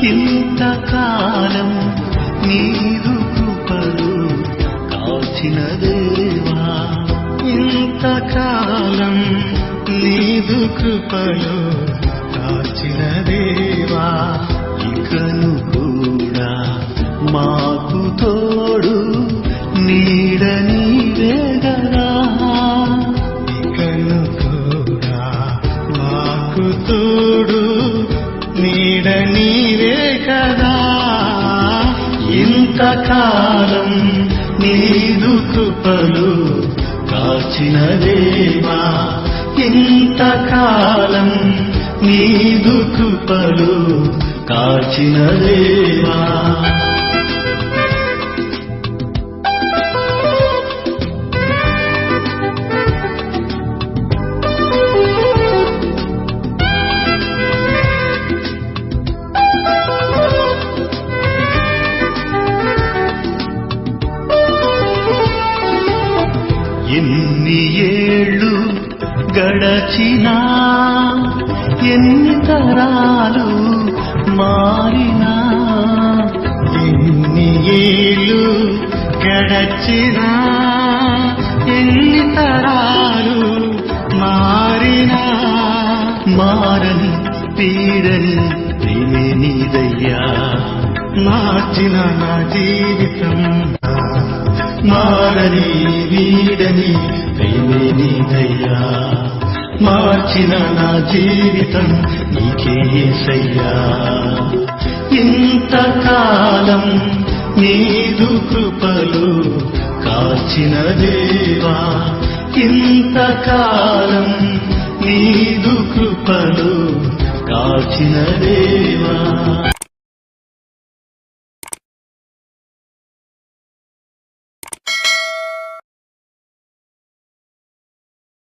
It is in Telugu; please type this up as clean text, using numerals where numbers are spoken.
ఇంతకాలం నీదు కృపలు కాచిన దేవా, ఇంతకాలం నీదు కృపలు కాచిన దేవా, ఇకను కూడా మాకు తోడు నీడ నీవే గదా, ఇకను కూడా మాకు తోడు నీడ నీవే కదా. ఇంతకాలం నీదు కృపలు కాచిన దేవా, ఇంతకాలం నీదు కృపలు కాచిన దేవా. ఎన్ని ఏళ్ళు గడచినా, ఎన్ని తరాలు మారినా, ఎన్ని ఏళ్ళు గడచినా, ఎన్ని తరాలు మారినా, మారని పీడని ప్రేమే నీదయ్యా, మార్చిన నా జీవితం, మారని వీడని ప్రేమే నీదయ్యా, మార్చిన నా జీవితం నీకే యేసయ్యా. ఇంతకాలం నీదు కృపలు కాచిన దేవా, ఇంతకాలం నీదు కృపలు కాచిన దేవా.